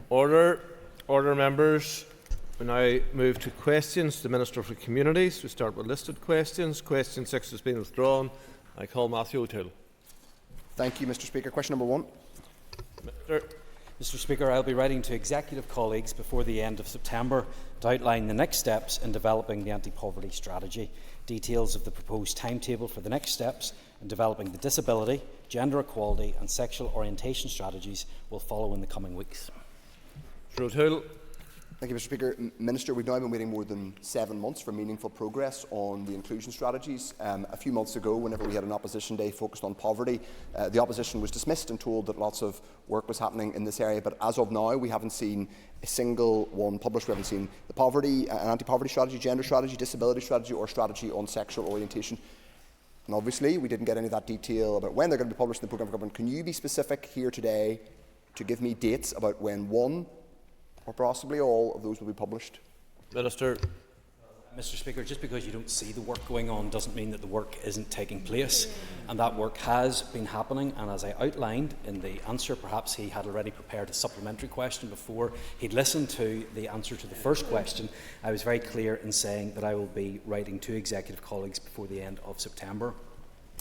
Order. Order, members. We now move to questions to the Minister for Communities. We start with listed questions. Question 6 has been withdrawn. I call Matthew O'Toole. Thank you, Mr. Speaker. Question number 1. Mr. Speaker, I will be writing to executive colleagues before the end of September to outline the next steps in developing the anti-poverty strategy. Details of the proposed timetable for the next steps in developing the disability, gender equality and sexual orientation strategies will follow in the coming weeks. Mr. O'Toole. Thank you, Mr. Speaker. Minister, we've now been waiting more than 7 months for meaningful progress on the inclusion strategies. A few months ago, whenever we had an opposition day focused on poverty, the opposition was dismissed and told that lots of work was happening in this area. But as of now, we haven't seen a single one published. We haven't seen the poverty and anti-poverty strategy, gender strategy, disability strategy, or strategy on sexual orientation. And obviously, we didn't get any of that detail about when they're going to be published in the programme for government. Can you be specific here today to give me dates about when one or possibly all of those will be published? Minister. Mr. Speaker, just because you don't see the work going on doesn't mean that the work isn't taking place, and that work has been happening. And as I outlined in the answer, perhaps he had already prepared a supplementary question before he'd listened to the answer to the first question. I was very clear in saying that I will be writing to executive colleagues before the end of September.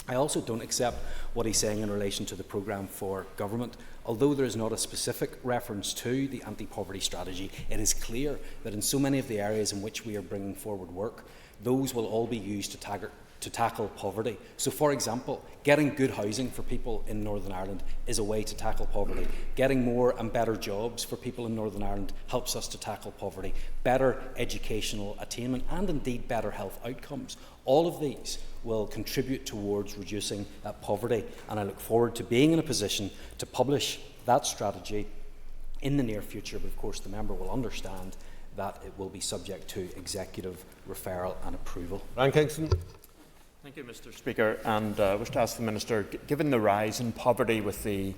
I also don't accept what he's saying in relation to the programme for government. Although there is not a specific reference to the anti-poverty strategy, it is clear that in so many of the areas in which we are bringing forward work, those will all be used to tackle poverty. So, for example, getting good housing for people in Northern Ireland is a way to tackle poverty. Getting more and better jobs for people in Northern Ireland helps us to tackle poverty. Better educational attainment and indeed better health outcomes. All of these will contribute towards reducing poverty, and I look forward to being in a position to publish that strategy in the near future. But of course the member will understand that it will be subject to executive referral and approval. Ryan Kingston. Thank you, Mr. Speaker. And I wish to ask the Minister, given the rise in poverty with the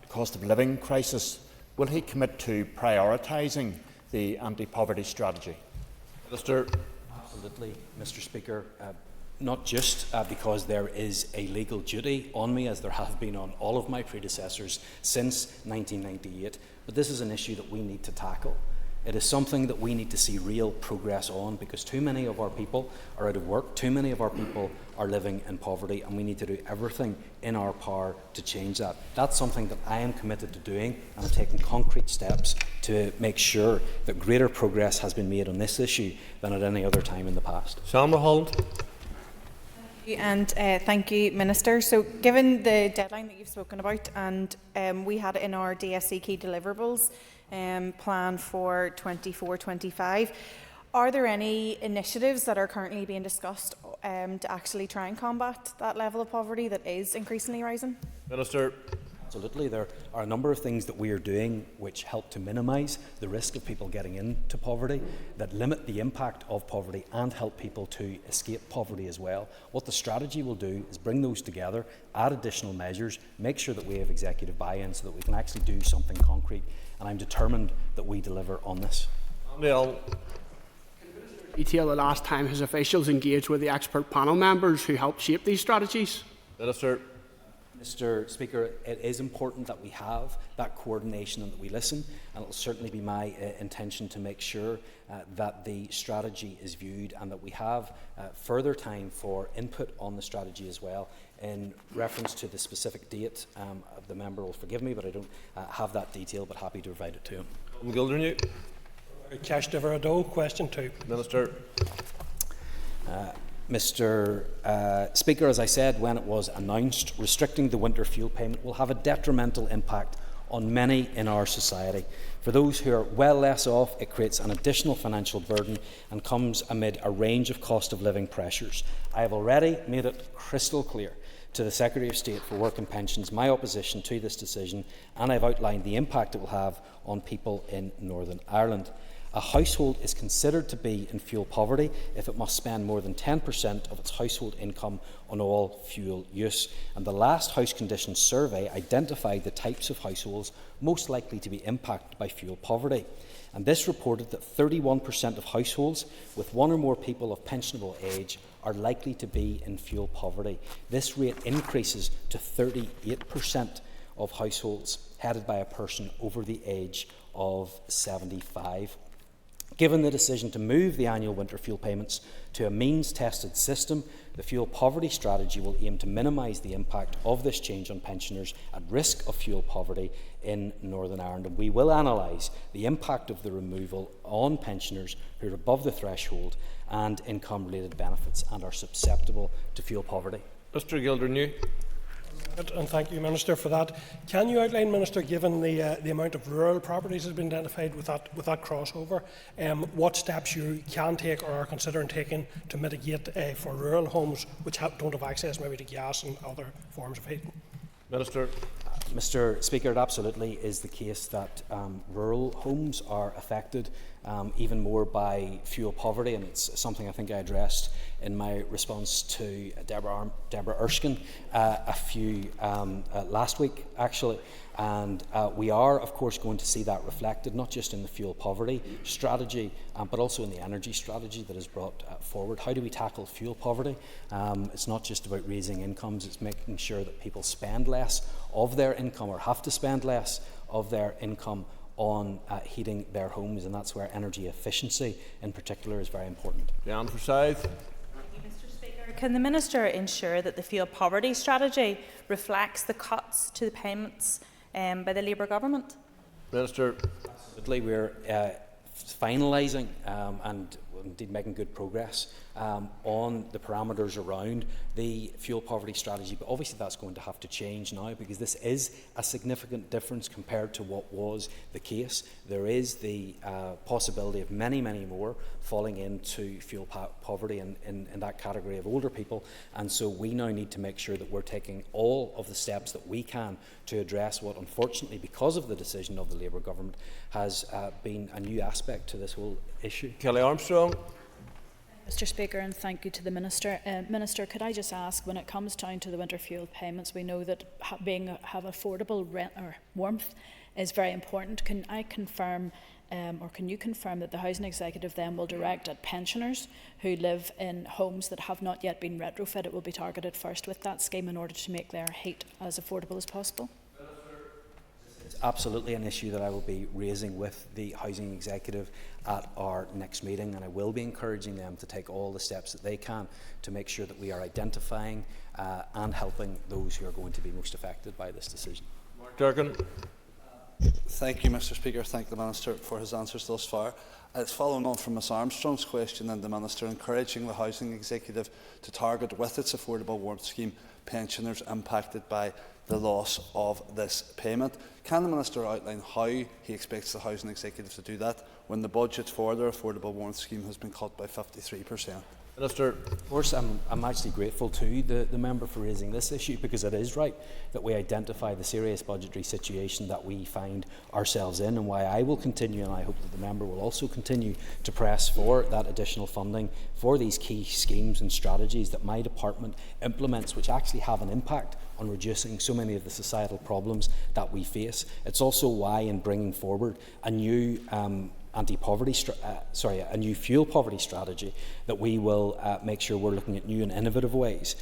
cost of living crisis, will he commit to prioritising the anti-poverty strategy? Minister. Absolutely, Mr. Speaker. Not just because there is a legal duty on me, as there have been on all of my predecessors since 1998, but this is an issue that we need to tackle. It is something that we need to see real progress on, because too many of our people are out of work, too many of our people are living in poverty, and we need to do everything in our power to change that. That's something that I am committed to doing, and I'm taking concrete steps to make sure that greater progress has been made on this issue than at any other time in the past. Shamra Holland. And thank you, Minister. So, given the deadline that you've spoken about, and we had it in our DSC key deliverables plan for 24-25, are there any initiatives that are currently being discussed to actually try and combat that level of poverty that is increasingly rising? Minister. Absolutely. There are a number of things that we are doing which help to minimise the risk of people getting into poverty, that limit the impact of poverty and help people to escape poverty as well. What the strategy will do is bring those together, add additional measures, make sure that we have executive buy-in so that we can actually do something concrete, and I'm determined that we deliver on this. Neil. Detail the last time his officials engaged with the expert panel members who helped shape these strategies? Minister. Mr. Speaker, it is important that we have that coordination and that we listen, and it will certainly be my intention to make sure that the strategy is viewed and that we have further time for input on the strategy as well. In reference to the specific date, the member will forgive me, but I don't have that detail, but happy to provide it to him. Gildernew. Question 2. Minister. Mr. Speaker, as I said when it was announced, restricting the winter fuel payment will have a detrimental impact on many in our society. For those who are well less off, it creates an additional financial burden and comes amid a range of cost of living pressures. I have already made it crystal clear to the Secretary of State for Work and Pensions my opposition to this decision, and I have outlined the impact it will have on people in Northern Ireland. A household is considered to be in fuel poverty if it must spend more than 10% of its household income on all fuel use. And the last House Conditions survey identified the types of households most likely to be impacted by fuel poverty. And this reported that 31% of households with one or more people of pensionable age are likely to be in fuel poverty. This rate increases to 38% of households headed by a person over the age of 75. Given the decision to move the annual winter fuel payments to a means-tested system, the fuel poverty strategy will aim to minimise the impact of this change on pensioners at risk of fuel poverty in Northern Ireland. And we will analyse the impact of the removal on pensioners who are above the threshold and income-related benefits and are susceptible to fuel poverty. Mr Gildernew. And thank you, Minister, for that. Can you outline, Minister, given the amount of rural properties that have been identified with that crossover, what steps you can take or are considering taking to mitigate for rural homes which don't have access maybe to gas and other forms of heating? Minister. Mr Speaker, it absolutely is the case that rural homes are affected even more by fuel poverty, and it's something I think I addressed in my response to Deborah Erskine last week, actually. And we are, of course, going to see that reflected not just in the fuel poverty strategy, but also in the energy strategy that is brought forward. How do we tackle fuel poverty? It's not just about raising incomes, it's making sure that people spend less of their income or have to spend less of their income on heating their homes, and that's where energy efficiency in particular is very important. Leanne Forsyth. Mr Speaker, can the Minister ensure that the fuel poverty strategy reflects the cuts to the payments by the Labour government? Minister. Absolutely, we're finalising and indeed making good progress on the parameters around the fuel poverty strategy, but obviously that's going to have to change now because this is a significant difference compared to what was the case. There is the possibility of many more falling into fuel poverty in that category of older people, and so we now need to make sure that we're taking all of the steps that we can to address what, unfortunately, because of the decision of the Labour government, has been a new aspect to this whole issue. Kelly Armstrong. Mr Speaker, and thank you to the Minister. Minister, could I just ask, when it comes down to the winter fuel payments, we know that have affordable rent or warmth is very important. Can I confirm, or can you confirm that the Housing Executive then will direct at pensioners who live in homes that have not yet been retrofitted will be targeted first with that scheme in order to make their heat as affordable as possible? It's absolutely an issue that I will be raising with the Housing Executive at our next meeting, and I will be encouraging them to take all the steps that they can to make sure that we are identifying and helping those who are going to be most affected by this decision. Mark Durgan. Thank you, Mr Speaker. Thank the Minister for his answers thus far. It's following on from Ms Armstrong's question and the Minister encouraging the Housing Executive to target with its affordable warmth scheme pensioners impacted by the loss of this payment. Can the Minister outline how he expects the Housing Executive to do that when the budget for their affordable warmth scheme has been cut by 53%? Minister. Of course, I'm actually grateful to the member for raising this issue, because it is right that we identify the serious budgetary situation that we find ourselves in, and why I will continue, and I hope that the member will also continue to press for that additional funding for these key schemes and strategies that my department implements, which actually have an impact on reducing so many of the societal problems that we face. It's also why, in bringing forward a new a new fuel poverty strategy, that we will make sure we're looking at new and innovative ways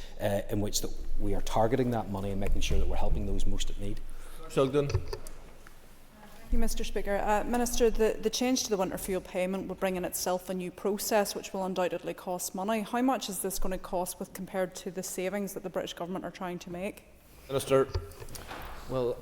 in which that we are targeting that money and making sure that we're helping those most in need. Shildon. Thank you, Mr Speaker. Minister, the change to the winter fuel payment will bring in itself a new process which will undoubtedly cost money. How much is this going to cost with compared to the savings that the British Government are trying to make? Minister. Well,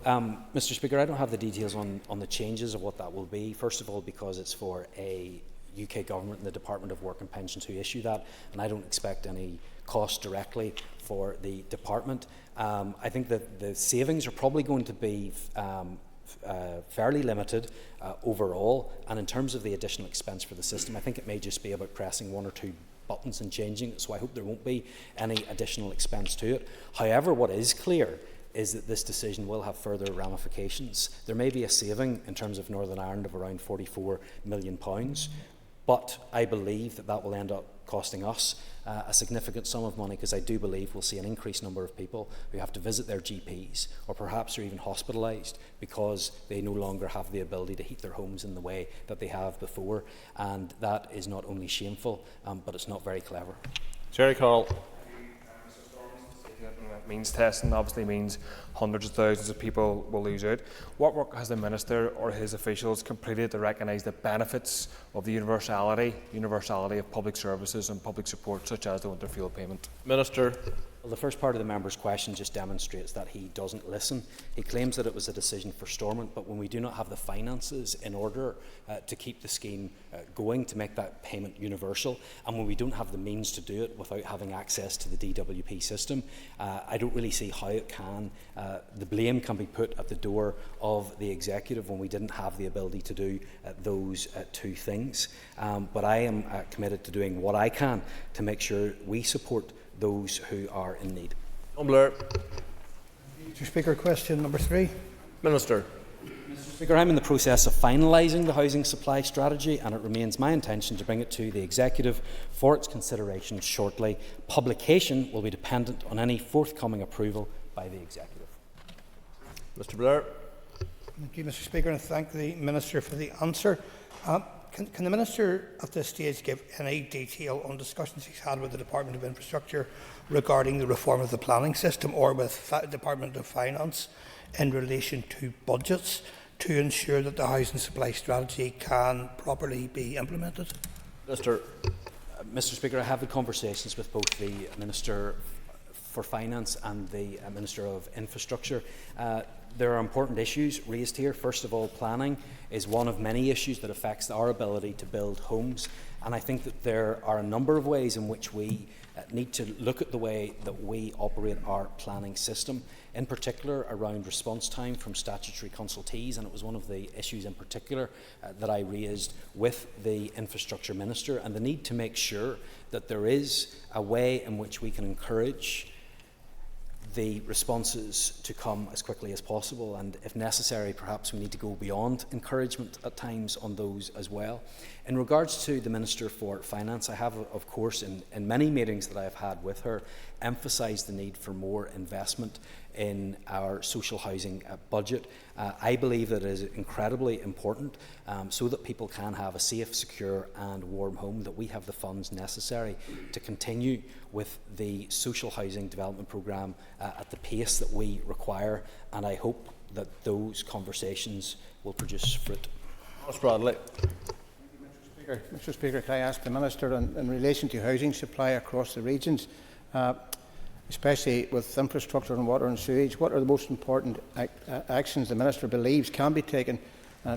Mr Speaker, I don't have the details on the changes of what that will be. First of all, because it's for a UK Government and the Department of Work and Pensions who issue that, and I don't expect any cost directly for the department. I think that the savings are probably going to be fairly limited overall, and in terms of the additional expense for the system, I think it may just be about pressing one or two buttons and changing it, so I hope there won't be any additional expense to it. However, what is clear is that this decision will have further ramifications. There may be a saving in terms of Northern Ireland of around £44 million, but I believe that that will end up costing us a significant sum of money, because I do believe we'll see an increased number of people who have to visit their GPs, or perhaps are even hospitalised because they no longer have the ability to heat their homes in the way that they have before, and that is not only shameful, but it's not very clever. Jerry Carl. means testing obviously means hundreds of thousands of people will lose out. What work has the Minister or his officials completed to recognise the benefits of the universality of public services and public support such as the winter fuel payment? Minister. Well, the first part of the member's question just demonstrates that he doesn't listen. He claims that it was a decision for Stormont, but when we do not have the finances in order to keep the scheme going, to make that payment universal, and when we don't have the means to do it without having access to the DWP system, I don't really see how it can, the blame can be put at the door of the executive when we didn't have the ability to do those two things. But I am committed to doing what I can to make sure we support those who are in need. Blair. Mr. Speaker, question number 3. Minister. Mr. Speaker, I'm in the process of finalising the housing supply strategy, and it remains my intention to bring it to the Executive for its consideration shortly. Publication will be dependent on any forthcoming approval by the Executive. Mr. Blair. Thank you, Mr. Speaker, and thank the Minister for the answer. Can the Minister at this stage give any detail on discussions he's had with the Department of Infrastructure regarding the reform of the planning system or with the Department of Finance in relation to budgets to ensure that the housing supply strategy can properly be implemented? Mr. Speaker, I have had conversations with both the Minister for Finance and the Minister of Infrastructure. There are important issues raised here. First of all, planning is one of many issues that affects our ability to build homes, and I think that there are a number of ways in which we need to look at the way that we operate our planning system, in particular around response time from statutory consultees, and it was one of the issues in particular that I raised with the Infrastructure Minister, and the need to make sure that there is a way in which we can encourage the responses to come as quickly as possible, and if necessary perhaps we need to go beyond encouragement at times on those as well. In regards to the Minister for Finance, I have of course in many meetings that I have had with her emphasised the need for more investment in our social housing budget. I believe that it is incredibly important so that people can have a safe, secure and warm home, that we have the funds necessary to continue with the social housing development programme at the pace that we require, and I hope that those conversations will produce fruit. Ross Bradley. Mr. Speaker, can I ask the Minister in relation to housing supply across the regions, especially with infrastructure and water and sewage, what are the most important actions the Minister believes can be taken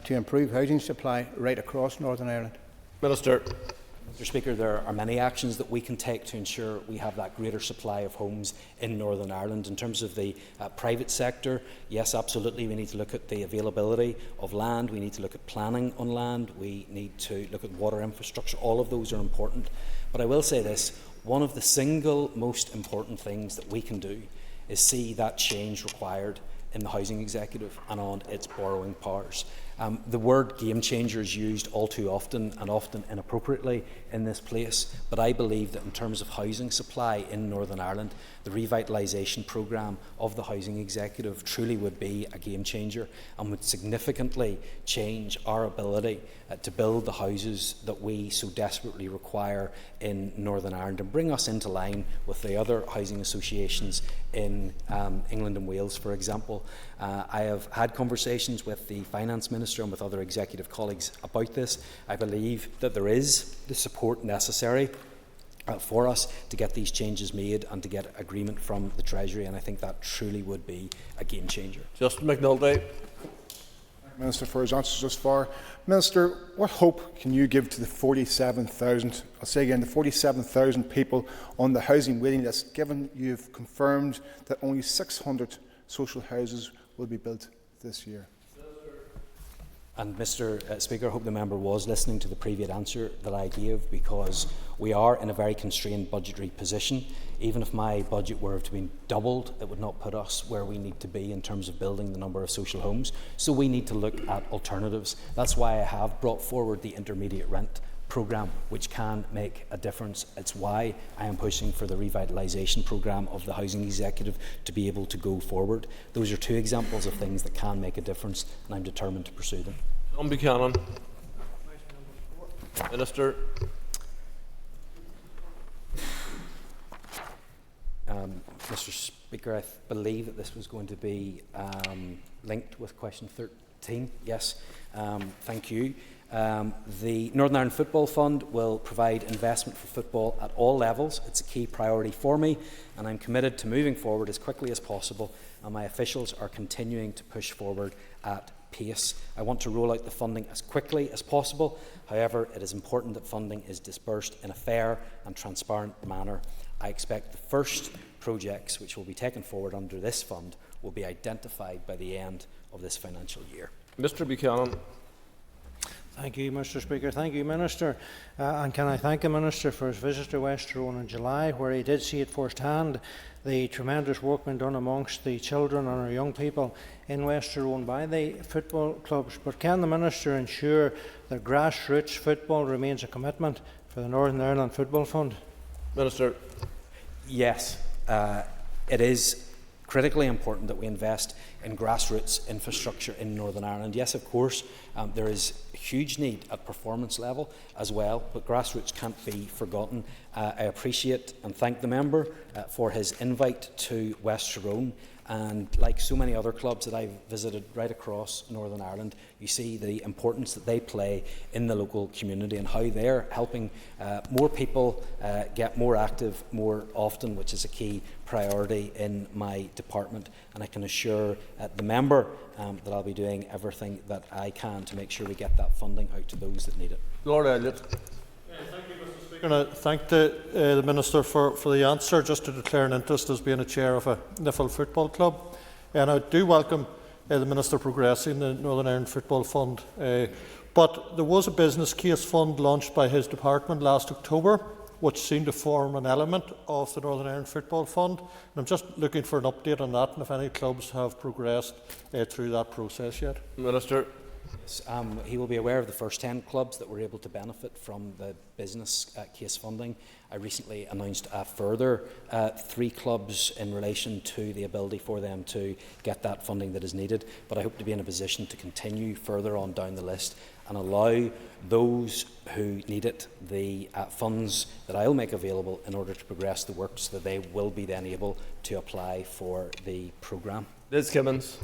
to improve housing supply right across Northern Ireland? Minister. Mr. Speaker, there are many actions that we can take to ensure we have that greater supply of homes in Northern Ireland. In terms of the private sector, yes, absolutely, we need to look at the availability of land, we need to look at planning on land, we need to look at water infrastructure. All of those are important. But I will say this, one of the single most important things that we can do is see that change required in the housing executive and on its borrowing powers. The word game changer is used all too often and often inappropriately in this place, but I believe that in terms of housing supply in Northern Ireland, the revitalisation programme of the housing executive truly would be a game changer and would significantly change our ability to build the houses that we so desperately require in Northern Ireland and bring us into line with the other housing associations in England and Wales, for example. I have had conversations with the Finance Minister and with other executive colleagues about this. I believe that there is the support necessary for us to get these changes made and to get agreement from the Treasury, and I think that truly would be a game changer. Justin McNulty. Minister for his answers thus far. Minister, what hope can you give to the 47,000, I'll say again, the 47,000 people on the housing waiting list, given you've confirmed that only 600 social houses will be built this year? And Mr. Speaker, I hope the member was listening to the previous answer that I gave, because we are in a very constrained budgetary position. Even if my budget were to be doubled, it would not put us where we need to be in terms of building the number of social homes. So we need to look at alternatives. That's why I have brought forward the intermediate rent programme, which can make a difference. It's why I am pushing for the revitalisation programme of the Housing Executive to be able to go forward. Those are two examples of things that can make a difference, and I'm determined to pursue them. John Buchanan. Minister. Mr. Speaker, I believe that this was going to be linked with question 13. Yes, thank you. The Northern Ireland Football Fund will provide investment for football at all levels. It's a key priority for me, and I'm committed to moving forward as quickly as possible, and my officials are continuing to push forward at pace. I want to roll out the funding as quickly as possible. However, it is important that funding is disbursed in a fair and transparent manner. I expect the first projects which will be taken forward under this fund will be identified by the end of this financial year. Mr Buchanan. Thank you, Mr Speaker. Thank you, Minister. And can I thank the Minister for his visit to West Tyrone in July, where he did see at first hand the tremendous work being done amongst the children and our young people in West Tyrone by the football clubs. But can the Minister ensure that grassroots football remains a commitment for the Northern Ireland Football Fund? Minister. Yes, it is critically important that we invest in grassroots infrastructure in Northern Ireland. Yes, of course, there is a huge need at performance level as well, but grassroots can't be forgotten. I appreciate and thank the member for his invite to West Tyrone. And like so many other clubs that I've visited right across Northern Ireland, you see the importance that they play in the local community and how they're helping more people get more active more often, which is a key priority in my department. And I can assure the member that I'll be doing everything that I can to make sure we get that funding out to those that need it. Lord Elliott. Thank you, Mr Speaker. And I thank the Minister for the answer, just to declare an interest as being a chair of a NIFL football club. And I do welcome the Minister progressing the Northern Ireland Football Fund. But there was a business case fund launched by his department last October, which seemed to form an element of the Northern Ireland Football Fund. And I'm just looking for an update on that, and if any clubs have progressed through that process yet. Minister. Yes, he will be aware of the first 10 clubs that were able to benefit from the business case funding. I recently announced a further 3 clubs in relation to the ability for them to get that funding that is needed, but I hope to be in a position to continue further on down the list and allow those who need it the funds that I'll make available in order to progress the work, so that they will be then able to apply for the programme. Liz Kimmins.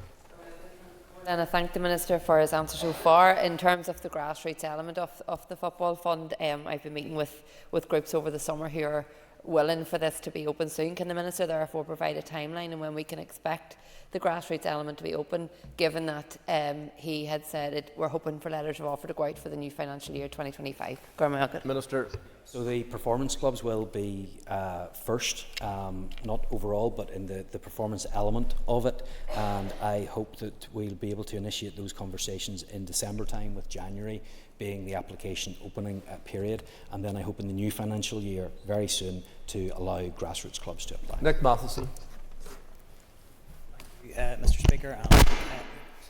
And I thank the Minister for his answer so far. In terms of the grassroots element of the Football Fund, I've been meeting with groups over the summer who are willing for this to be open soon. Can the Minister therefore provide a timeline and when we can expect the grassroots element to be open, given that he had said we're hoping for letters of offer to go out for the new financial year 2025? Minister. So the performance clubs will be first, not overall, but in the performance element of it, and I hope that we'll be able to initiate those conversations in December time, with January being the application opening period, and then I hope in the new financial year very soon to allow grassroots clubs to apply. Nick Matheson. Mr Speaker,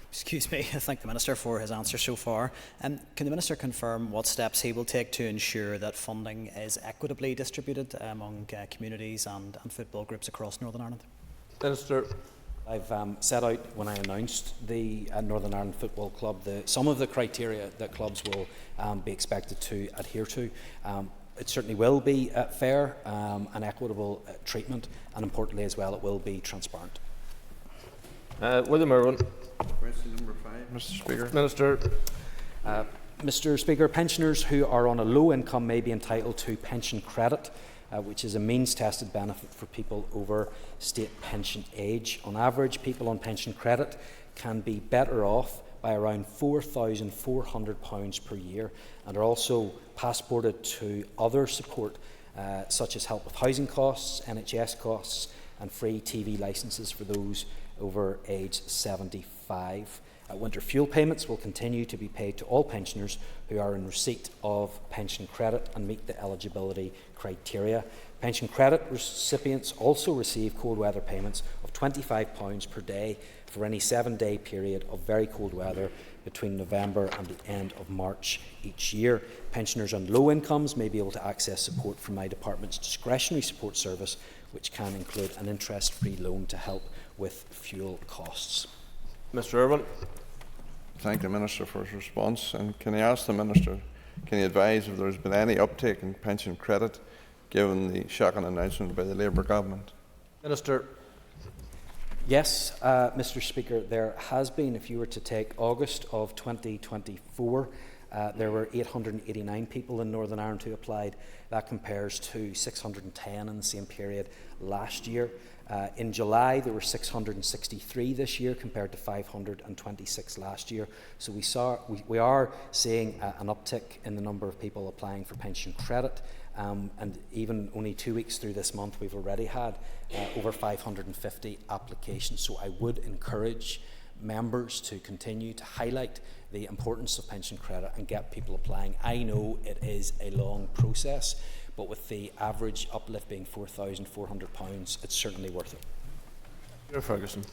excuse me, I thank the Minister for his answer so far. Can the Minister confirm what steps he will take to ensure that funding is equitably distributed among communities and football groups across Northern Ireland? Minister. I've set out, when I announced the Northern Ireland Football Club, some of the criteria that clubs will be expected to adhere to. It certainly will be fair and equitable treatment, and importantly as well, it will be transparent. William Irwin. Question number 5, Mr Speaker. Minister. Mr Speaker, pensioners who are on a low income may be entitled to pension credit, which is a means-tested benefit for people over state pension age. On average, people on pension credit can be better off by around £4,400 per year, and are also passported to other support, such as help with housing costs, NHS costs, and free TV licences for those over age 75. Winter fuel payments will continue to be paid to all pensioners who are in receipt of pension credit and meet the eligibility criteria. Pension credit recipients also receive cold weather payments of £25 per day for any 7-day period of very cold weather between November and the end of March each year. Pensioners on low incomes may be able to access support from my department's discretionary support service, which can include an interest-free loan to help with fuel costs. Mr Irwin. Thank the Minister for his response. And can I ask the Minister, can he advise if there has been any uptake in pension credit given the shocking announcement by the Labour government? Minister. Yes, Mr. Speaker, there has been. If you were to take August of 2024, there were 889 people in Northern Ireland who applied. That compares to 610 in the same period last year. In July, there were 663 this year compared to 526 last year. So we are seeing an uptick in the number of people applying for pension credit. And even only 2 weeks through this month, we've already had over 550 applications. So I would encourage members to continue to highlight the importance of pension credit and get people applying. I know it is a long process, but with the average uplift being £4,400, it's certainly worth it. Ferguson.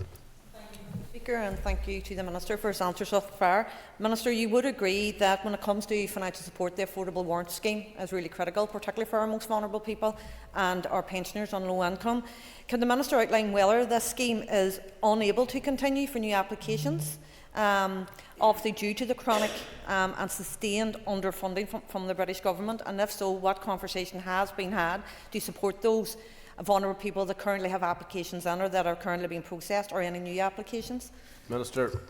Speaker, and thank you to the Minister for his answers so far. Minister, you would agree that when it comes to financial support, the Affordable Warrant Scheme is really critical, particularly for our most vulnerable people and our pensioners on low income. Can the Minister outline whether this scheme is unable to continue for new applications, obviously due to the chronic and sustained underfunding from the British Government, and if so, what conversation has been had to support those vulnerable people that currently have applications in or that are currently being processed, or any new applications? Minister.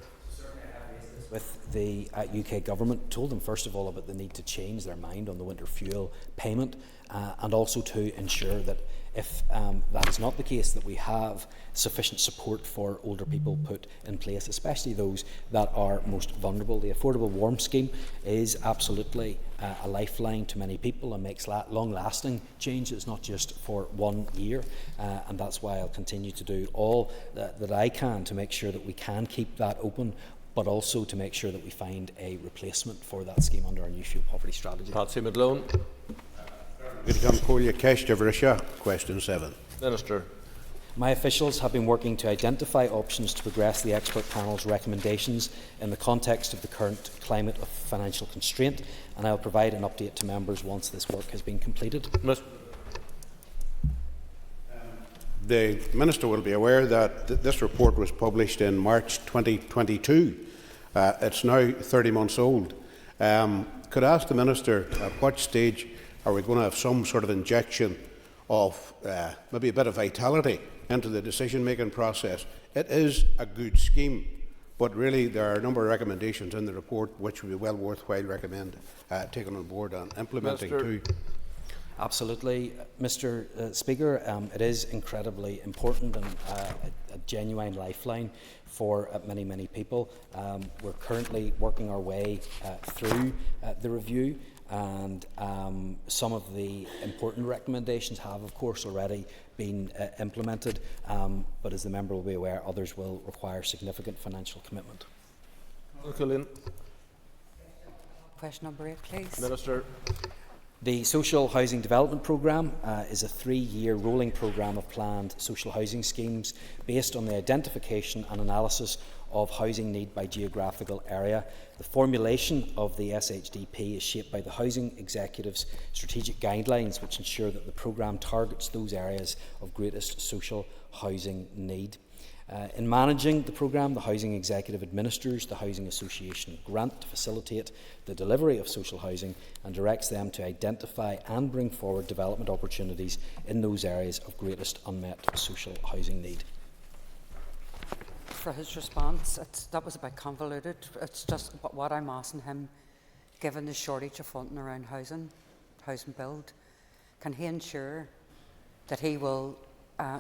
With the UK Government, told them first of all about the need to change their mind on the winter fuel payment, and also to ensure that if that is not the case, that we have sufficient support for older people put in place, especially those that are most vulnerable. The Affordable Warmth Scheme is absolutely a lifeline to many people and makes long-lasting changes, not just for 1 year, and that's why I'll continue to do all that I can to make sure that we can keep that open, but also to make sure that we find a replacement for that scheme under our new fuel poverty strategy. Patsy McGlone. Question 7. Minister. My officials have been working to identify options to progress the expert panel's recommendations in the context of the current climate of financial constraint, and I will provide an update to members once this work has been completed. The Minister will be aware that this report was published in March 2022. It's now 30 months old. Could I ask the Minister at what stage are we going to have some sort of injection of maybe a bit of vitality into the decision-making process? It is a good scheme, but really there are a number of recommendations in the report which would be well worthwhile taking on board and implementing too. Absolutely, Mr. Speaker. It is incredibly important and a genuine lifeline for many, many people. We're currently working our way through the review, and some of the important recommendations have, of course, already been implemented, but as the member will be aware, others will require significant financial commitment. Question number 8, please. Minister. The Social Housing Development Programme is a 3-year rolling programme of planned social housing schemes based on the identification and analysis of housing need by geographical area. The formulation of the SHDP is shaped by the Housing Executive's strategic guidelines, which ensure that the programme targets those areas of greatest social housing need. In managing the programme, the Housing Executive administers the Housing Association grant to facilitate the delivery of social housing and directs them to identify and bring forward development opportunities in those areas of greatest unmet social housing need. For his response, that was a bit convoluted. It's just what I'm asking him, given the shortage of funding around housing build, can he ensure that he will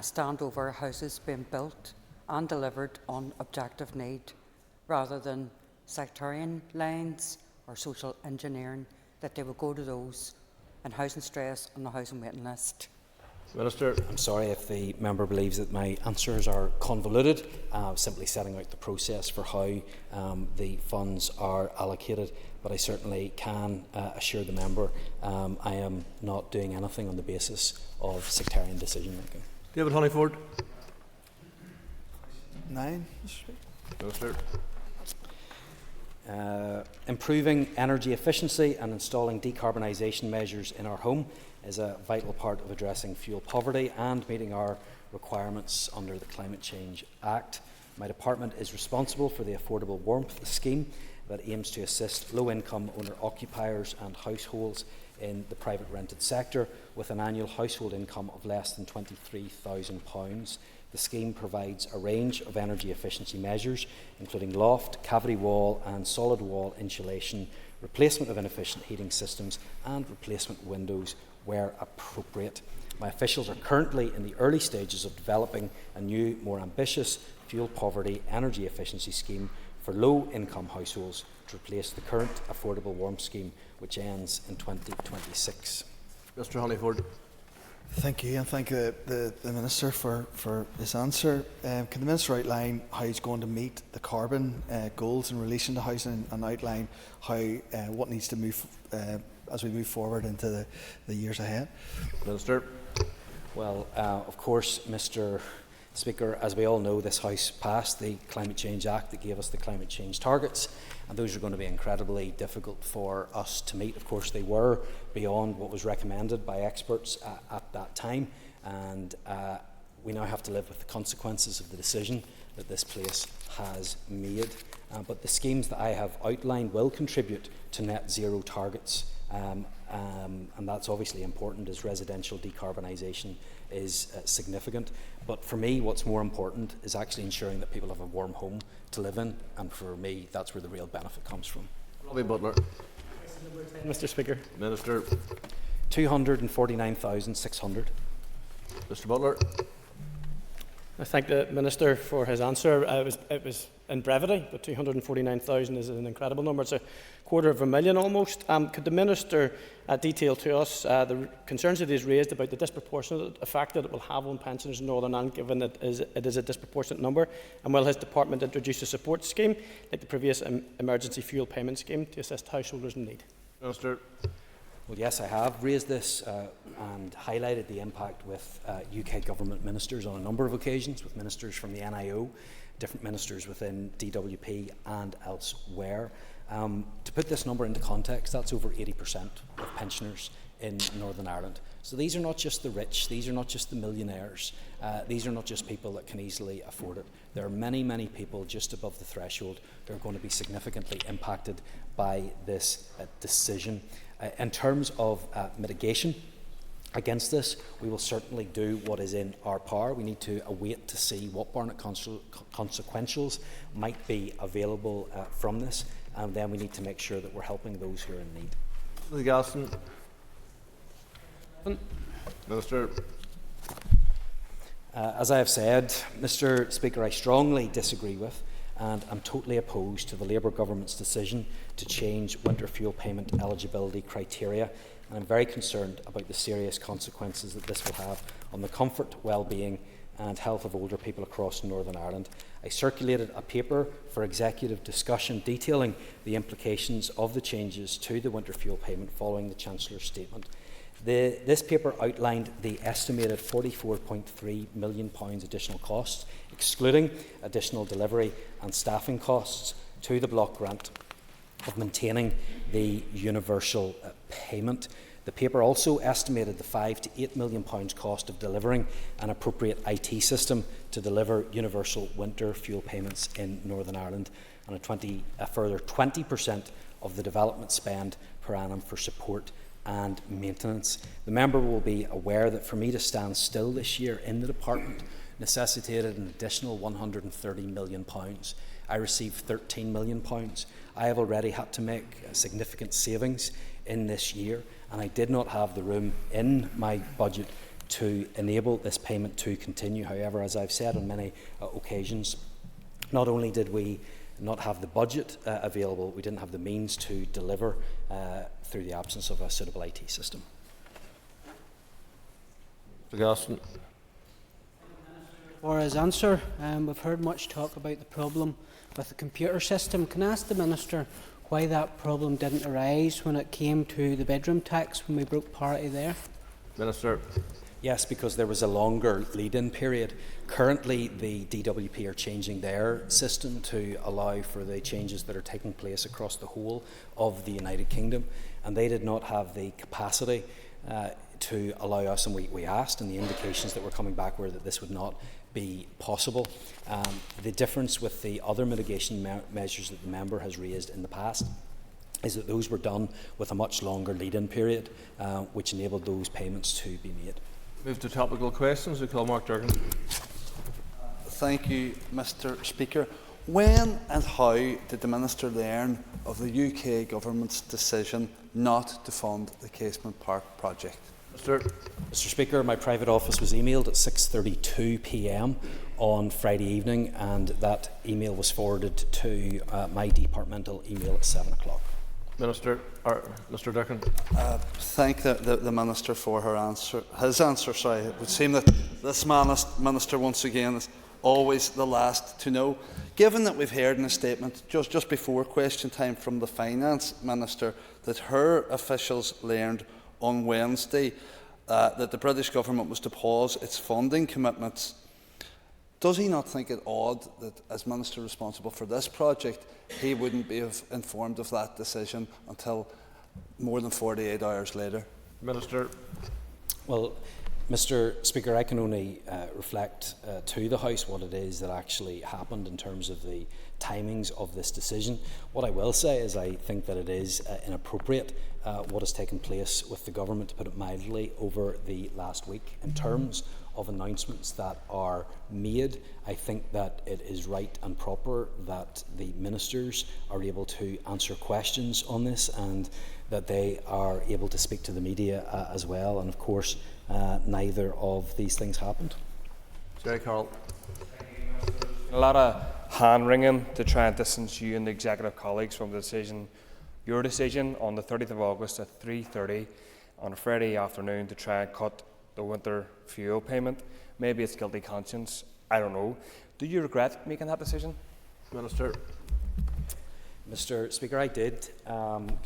stand over houses being built and delivered on objective need, rather than sectarian lines or social engineering, that they will go to those in housing stress on the housing waiting list? Minister. I'm sorry if the member believes that my answers are convoluted. Simply setting out the process for how the funds are allocated, but I certainly can assure the member I am not doing anything on the basis of sectarian decision making. David Honeyford. 9. Minister. Improving energy efficiency and installing decarbonisation measures in our home is a vital part of addressing fuel poverty and meeting our requirements under the Climate Change Act. My department is responsible for the Affordable Warmth Scheme that aims to assist low-income owner-occupiers and households in the private rented sector with an annual household income of less than £23,000 The scheme provides a range of energy efficiency measures, including loft, cavity wall and solid wall insulation, replacement of inefficient heating systems and replacement windows where appropriate. My officials are currently in the early stages of developing a new, more ambitious fuel poverty energy efficiency scheme for low-income households to replace the current affordable warmth scheme, which ends in 2026. Mr Honeyford. Thank you, and thank the Minister for his answer. Can the Minister outline how he's going to meet the carbon goals in relation to housing, and outline how what needs to move as we move forward into the years ahead? Minister. Well, of course, Mr Speaker, as we all know, this House passed the Climate Change Act that gave us the climate change targets, and those are going to be incredibly difficult for us to meet. Of course, they were beyond what was recommended by experts at that time, and we now have to live with the consequences of the decision that this place has made. But the schemes that I have outlined will contribute to net zero targets, and that's obviously important as residential decarbonisation is significant. But for me, what's more important is actually ensuring that people have a warm home to live in, and for me, that's where the real benefit comes from. Robbie Butler. Mr Speaker. Minister. 249,600. Mr Butler. I thank the Minister for his answer. It was in brevity, but 249,000 is an incredible number. It's a $250,000 almost. Could the Minister detail to us the concerns that he's raised about the disproportionate effect that it will have on pensioners in Northern Ireland, given that it is a disproportionate number? And will his department introduce a support scheme, like the previous emergency fuel payment scheme, to assist householders in need? Minister. Well, yes, I have raised this and highlighted the impact with UK government ministers on a number of occasions, with ministers from the NIO, different ministers within DWP and elsewhere. To put this number into context, that's over 80% of pensioners in Northern Ireland. So these are not just the rich, these are not just the millionaires, these are not just people that can easily afford it. There are many, many people just above the threshold who are going to be significantly impacted by this decision. In terms of mitigation against this, we will certainly do what is in our power. We need to await to see what Barnett consequentials might be available from this, and then we need to make sure that we're helping those who are in need. Mr Galston. Minister. As I have said, Mr Speaker, I strongly disagree with and I'm totally opposed to the Labour government's decision to change winter fuel payment eligibility criteria, and I'm very concerned about the serious consequences that this will have on the comfort, well-being and health of older people across Northern Ireland. I circulated a paper for executive discussion detailing the implications of the changes to the winter fuel payment following the Chancellor's statement. This paper outlined the estimated £44.3 million additional costs, excluding additional delivery and staffing costs, to the block grant of maintaining the universal payment. The paper also estimated the £5 to £8 million cost of delivering an appropriate IT system to deliver universal winter fuel payments in Northern Ireland, and a further 20% of the development spend per annum for support and maintenance. The member will be aware that for me to stand still this year in the department necessitated an additional £130 million. I received £13 million. I have already had to make significant savings in this year, and I did not have the room in my budget to enable this payment to continue. However, as I've said on many occasions, not only did we not have the budget available, we didn't have the means to deliver through the absence of a suitable IT system. Mr Gaston. For his answer, we've heard much talk about the problem with the computer system. Can I ask the Minister why that problem didn't arise when it came to the bedroom tax, when we broke parity there? Minister. Yes, because there was a longer lead-in period. Currently, the DWP are changing their system to allow for the changes that are taking place across the whole of the United Kingdom, and they did not have the capacity to allow us, and we asked, and the indications that were coming back were that this would not be possible. The difference with the other mitigation measures that the member has raised in the past is that those were done with a much longer lead-in period, which enabled those payments to be made. Move to topical questions. We call Mark Durgan. Thank you, Mr. Speaker. When and how did the Minister learn of the UK Government's decision not to fund the Casement Park project? Mr. Speaker, my private office was emailed at 6:32 p.m. on Friday evening, and that email was forwarded to my departmental email at 7 o'clock. Mr. Durkin. Thank the Minister for her answer. His answer, sorry. It would seem that this Minister, once again, is always the last to know. Given that we've heard in a statement just before question time from the Finance Minister that her officials learned on Wednesday that the British Government was to pause its funding commitments, does he not think it odd that, as Minister responsible for this project, he wouldn't be informed of that decision until more than 48 hours later? Minister. Well, Mr. Speaker, I can only reflect to the House what it is that actually happened in terms of the timings of this decision. What I will say is I think that it is inappropriate what has taken place with the government, to put it mildly, over the last week in terms of announcements that are made. I think that it is right and proper that the ministers are able to answer questions on this, and that they are able to speak to the media as well. And of course, neither of these things happened. Jerry Carroll. A lot of hand-wringing to try and distance you and the executive colleagues from the decision, your decision on the 30th of August at 3:30 on a Friday afternoon to try and cut the winter fuel payment. Maybe it's guilty conscience, I don't know. Do you regret making that decision? Minister. Mr. Speaker, I did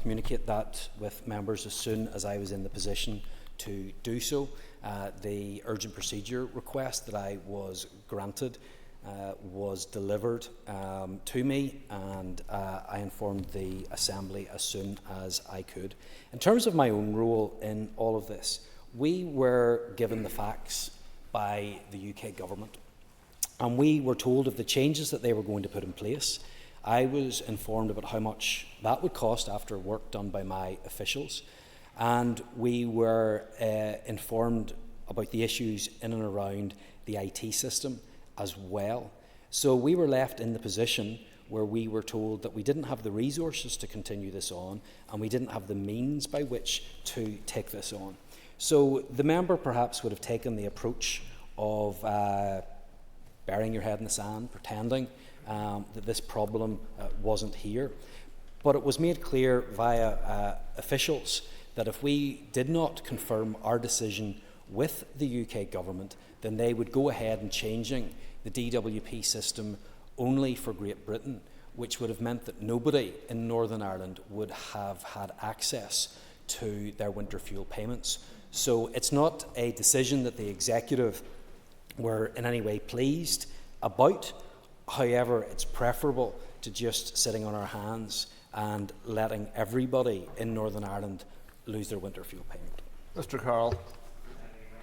communicate that with members as soon as I was in the position to do so. The urgent procedure request that I was granted was delivered to me, and I informed the Assembly as soon as I could. In terms of my own role in all of this, we were given the facts by the UK Government, and we were told of the changes that they were going to put in place. I was informed about how much that would cost after work done by my officials, and we were informed about the issues in and around the IT system as well. So we were left in the position where we were told that we didn't have the resources to continue this on, and we didn't have the means by which to take this on. So the member perhaps would have taken the approach of burying your head in the sand, pretending that this problem wasn't here. But it was made clear via officials that if we did not confirm our decision with the UK Government, then they would go ahead and changing the DWP system only for Great Britain, which would have meant that nobody in Northern Ireland would have had access to their winter fuel payments. So it's not a decision that the Executive were in any way pleased about. However, it's preferable to just sitting on our hands and letting everybody in Northern Ireland lose their winter fuel payment. Mr. Carroll.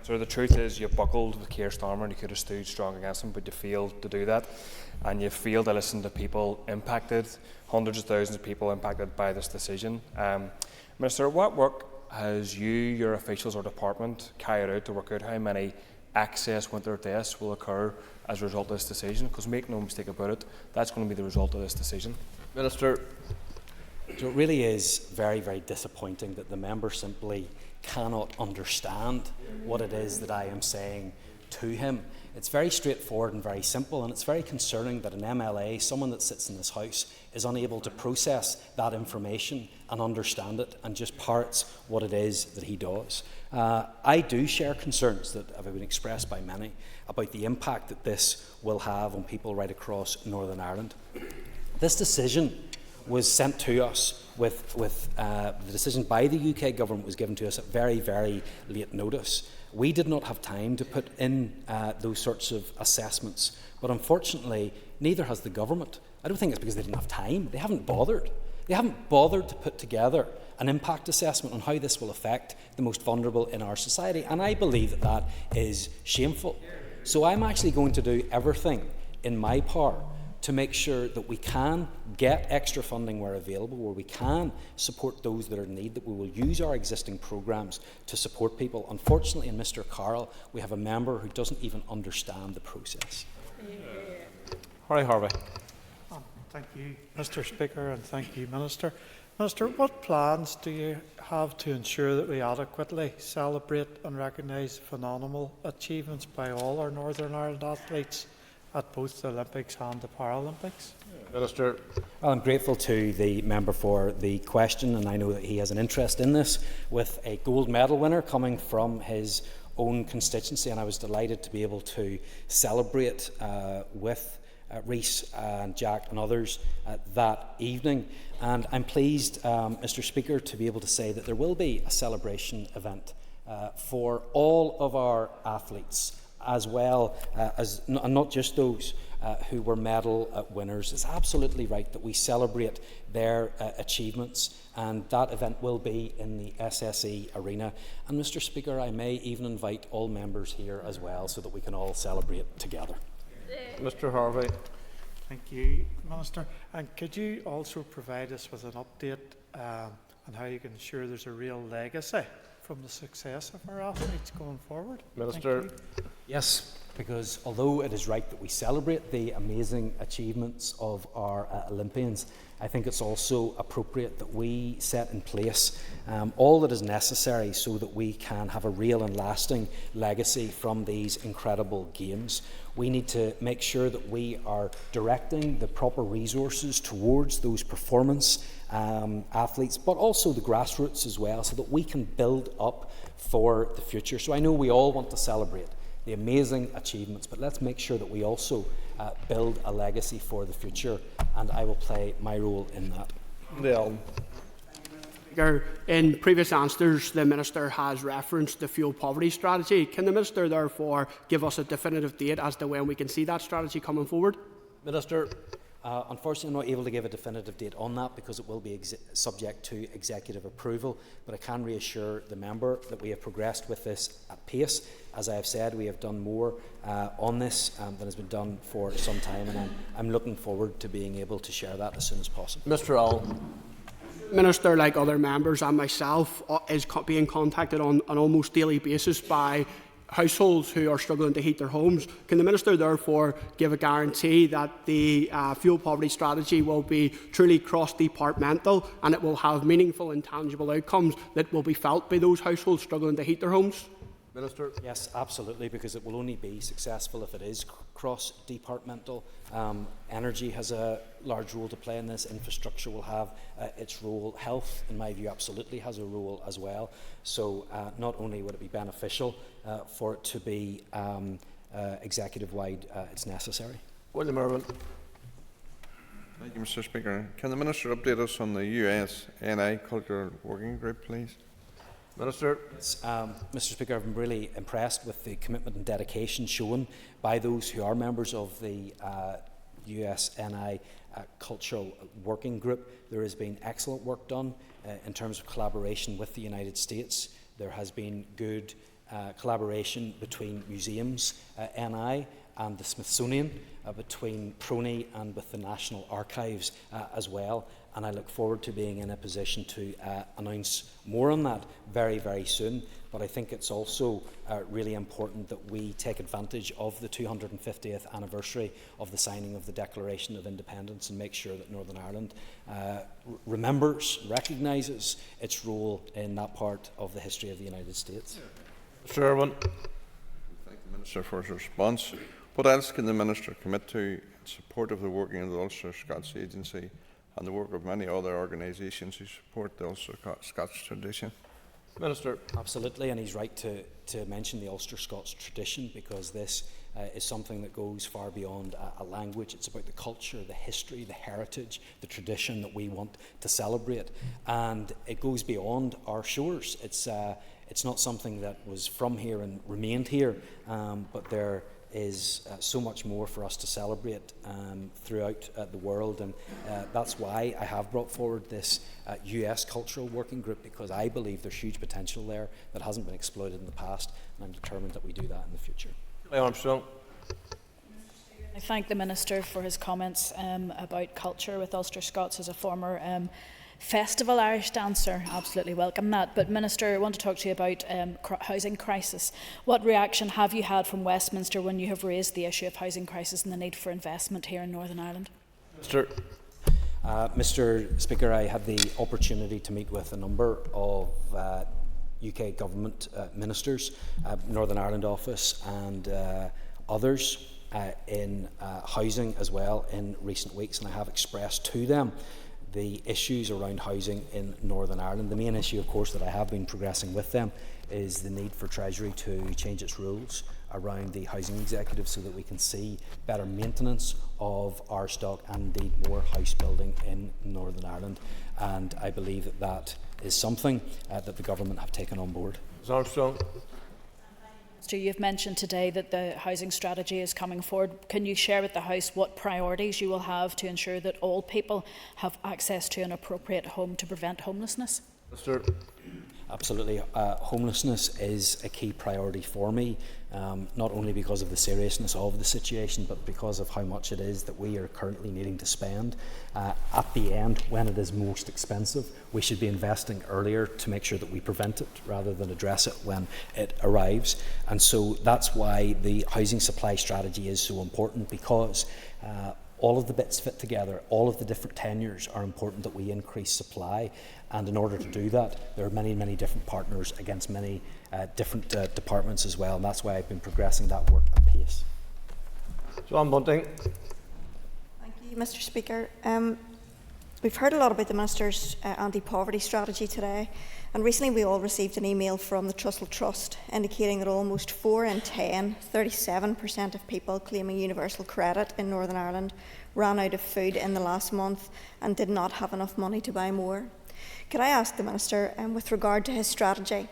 So the truth is you buckled with Keir Starmer and you could have stood strong against him, but you failed to do that, and you failed to listen to people impacted, hundreds of thousands of people impacted by this decision. Minister, what work has you, your officials or department carried out to work out how many excess winter deaths will occur as a result of this decision? Because make no mistake about it, that's going to be the result of this decision. Minister. So it really is very, very disappointing that the member simply cannot understand what it is that I am saying to him. It's very straightforward and very simple, and it's very concerning that an MLA, someone that sits in this House, is unable to process that information and understand it and just parrots what it is that he does. I do share concerns that have been expressed by many about the impact that this will have on people right across Northern Ireland. This decision was sent to us with the decision by the UK Government was given to us at very, very late notice. We did not have time to put in those sorts of assessments, but unfortunately, neither has the government. I don't think it's because they didn't have time. They haven't bothered. They haven't bothered to put together an impact assessment on how this will affect the most vulnerable in our society, and I believe that that is shameful. So I'm actually going to do everything in my power to make sure that we can get extra funding where available, where we can support those that are in need, that we will use our existing programmes to support people. Unfortunately, in Mr. Carroll, we have a member who doesn't even understand the process. Harry Harvey. Thank you, Mr. Speaker, and thank you, Minister. Minister, what plans do you have to ensure that we adequately celebrate and recognise phenomenal achievements by all our Northern Ireland athletes at both the Olympics and the Paralympics? Minister. Well, I'm grateful to the member for the question, and I know that he has an interest in this, with a gold medal winner coming from his own constituency, and I was delighted to be able to celebrate with Rhys and Jack and others that evening. And I'm pleased, Mr. Speaker, to be able to say that there will be a celebration event for all of our athletes, as well as not just those who were medal winners. It's absolutely right that we celebrate their achievements, and that event will be in the SSE arena. And Mr. Speaker, I may even invite all members here as well, so that we can all celebrate together. Mr. Harvey. Thank you, Minister. And could you also provide us with an update on how you can ensure there's a real legacy from the success of our athletes going forward? Minister. Yes, because although it is right that we celebrate the amazing achievements of our Olympians, I think it's also appropriate that we set in place all that is necessary so that we can have a real and lasting legacy from these incredible games. We need to make sure that we are directing the proper resources towards those performance athletes, but also the grassroots as well, so that we can build up for the future. So I know we all want to celebrate the amazing achievements, but let's make sure that we also build a legacy for the future, and I will play my role in that. Neil. In previous answers, the Minister has referenced the fuel poverty strategy. Can the Minister therefore give us a definitive date as to when we can see that strategy coming forward? Minister. Unfortunately, I'm not able to give a definitive date on that because it will be subject to executive approval, but I can reassure the member that we have progressed with this at pace. As I have said, we have done more on this than has been done for some time, and I'm looking forward to being able to share that as soon as possible. Mr. Al. Minister, like other members and myself, is being contacted on an almost daily basis by households who are struggling to heat their homes. Can the Minister therefore give a guarantee that the fuel poverty strategy will be truly cross-departmental and it will have meaningful and tangible outcomes that will be felt by those households struggling to heat their homes? Minister. Yes, absolutely, because it will only be successful if it is cross-departmental. Energy has a large role to play in this. Infrastructure will have its role. Health, in my view, absolutely has a role as well. So not only would it be beneficial for it to be executive-wide, it's necessary. William Irwin. Thank you, Mr. Speaker. Can the Minister update us on the US-NI Cultural Working Group, please? Minister. Mr. Speaker, I've been really impressed with the commitment and dedication shown by those who are members of the US-NI Cultural Working Group. There has been excellent work done in terms of collaboration with the United States. There has been good collaboration between museums, NI, and the Smithsonian, between PRONI and with the National Archives as well. And I look forward to being in a position to announce more on that very, very soon. But I think it's also really important that we take advantage of the 250th anniversary of the signing of the Declaration of Independence and make sure that Northern Ireland recognises its role in that part of the history of the United States. Mr. Irwin. Thank the Minister for his response. What else can the Minister commit to in support of the working of the Ulster Scots Agency and the work of many other organisations who support the Ulster Scots tradition? Minister. Absolutely, and he's right to mention the Ulster Scots tradition, because this is something that goes far beyond a language. It's about the culture, the history, the heritage, the tradition that we want to celebrate, and it goes beyond our shores. It's not something that was from here and remained here, but there is so much more for us to celebrate throughout the world, and that's why I have brought forward this US Cultural Working Group, because I believe there's huge potential there that hasn't been exploited in the past, and I'm determined that we do that in the future. Armstrong. I thank the Minister for his comments about culture with Ulster Scots as a former festival Irish dancer. Absolutely welcome that. But Minister, I want to talk to you about housing crisis. What reaction have you had from Westminster when you have raised the issue of housing crisis and the need for investment here in Northern Ireland? Mr. Speaker, I had the opportunity to meet with a number of UK government ministers, Northern Ireland office and others in housing as well in recent weeks, and I have expressed to them the issues around housing in Northern Ireland. The main issue, of course, that I have been progressing with them is the need for Treasury to change its rules around the housing executive so that we can see better maintenance of our stock and indeed more house building in Northern Ireland. And I believe that that is something that the government have taken on board. Ms Armstrong. Minister, you've mentioned today that the housing strategy is coming forward. Can you share with the House what priorities you will have to ensure that all people have access to an appropriate home to prevent homelessness? Minister. Absolutely. Homelessness is a key priority for me, not only because of the seriousness of the situation, but because of how much it is that we are currently needing to spend. At the end, when it is most expensive, we should be investing earlier to make sure that we prevent it rather than address it when it arrives. And so that's why the housing supply strategy is so important, because all of the bits fit together, all of the different tenures are important that we increase supply. And in order to do that, there are many, many different partners against many different departments as well. And that's why I've been progressing that work at pace. John Bunting. Thank you, Mr. Speaker. We've heard a lot about the Minister's anti-poverty strategy today. And recently we all received an email from the Topical Trust indicating that almost 4 in 10, 37% of people claiming universal credit in Northern Ireland ran out of food in the last month and did not have enough money to buy more. Could I ask the Minister, with regard to his strategy,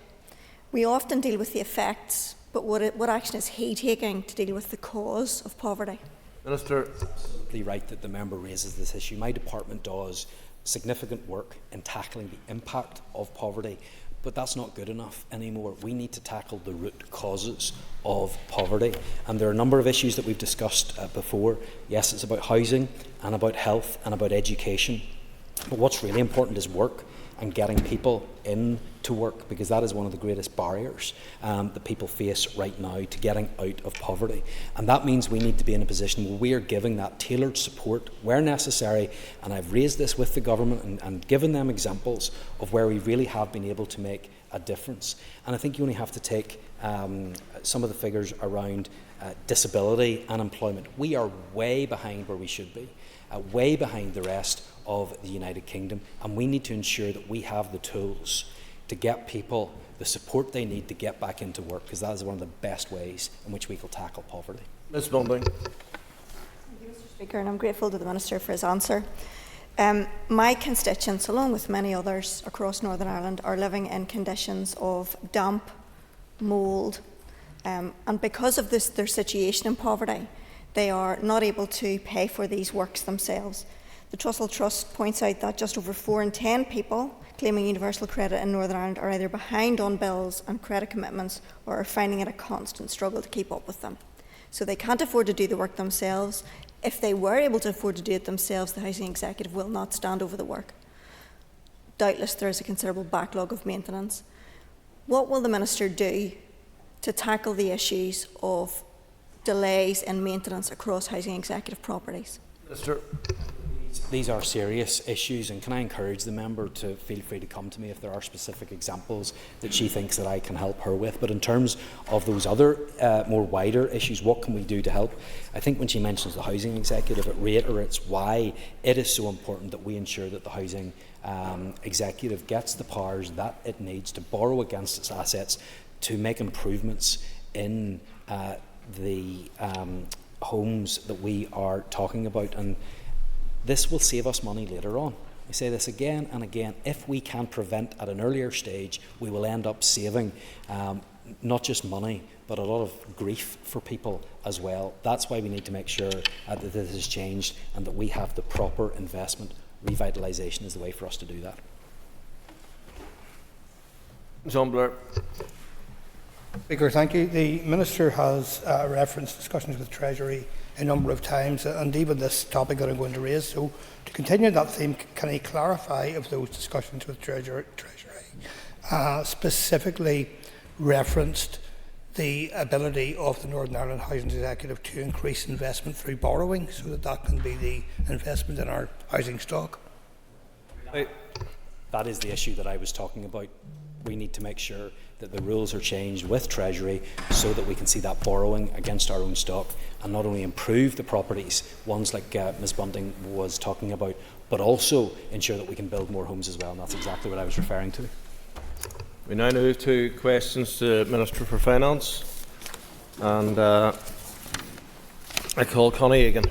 we often deal with the effects, but what action is he taking to deal with the cause of poverty? Minister. Absolutely right that the member raises this issue. My department does significant work in tackling the impact of poverty, but that's not good enough anymore. We need to tackle the root causes of poverty, and there are a number of issues that we've discussed before. Yes, it's about housing and about health and about education, but what's really important is work and getting people into work, because that is one of the greatest barriers that people face right now to getting out of poverty. And that means we need to be in a position where we are giving that tailored support where necessary. And I've raised this with the government and given them examples of where we really have been able to make a difference. And I think you only have to take some of the figures around disability and employment. We are way behind where we should be, way behind the rest of the United Kingdom, and we need to ensure that we have the tools to get people the support they need to get back into work, because that is one of the best ways in which we can tackle poverty. Ms Bunting. Thank you, Mr. Speaker, and I'm grateful to the Minister for his answer. My constituents, along with many others across Northern Ireland, are living in conditions of damp, mould, and because of their situation in poverty, they are not able to pay for these works themselves. The Topical Trust points out that just over 4 in 10 people claiming universal credit in Northern Ireland are either behind on bills and credit commitments or are finding it a constant struggle to keep up with them. So they can't afford to do the work themselves. If they were able to afford to do it themselves, the housing executive will not stand over the work. Doubtless there is a considerable backlog of maintenance. What will the Minister do to tackle the issues of delays in maintenance across housing executive properties? Minister. These are serious issues, and can I encourage the member to feel free to come to me if there are specific examples that she thinks that I can help her with. But in terms of those other more wider issues, what can we do to help? I think when she mentions the housing executive, it reiterates why it is so important that we ensure that the housing executive gets the powers that it needs to borrow against its assets to make improvements in the homes that we are talking about. And this will save us money later on. I say this again and again. If we can prevent at an earlier stage, we will end up saving not just money, but a lot of grief for people as well. That's why we need to make sure that this has changed and that we have the proper investment. Revitalisation is the way for us to do that. John Blair. Speaker, thank you. The Minister has referenced discussions with Treasury a number of times, and even this topic that I'm going to raise. So, to continue that theme, can he clarify if those discussions with Treasury specifically referenced the ability of the Northern Ireland Housing Executive to increase investment through borrowing, so that can be the investment in our housing stock? That is the issue that I was talking about. We need to make sure that the rules are changed with Treasury so that we can see that borrowing against our own stock and not only improve the properties, ones like Ms Bunting was talking about, but also ensure that we can build more homes as well, and that's exactly what I was referring to. We now move to questions to the Minister for Finance, and I call Connie Egan.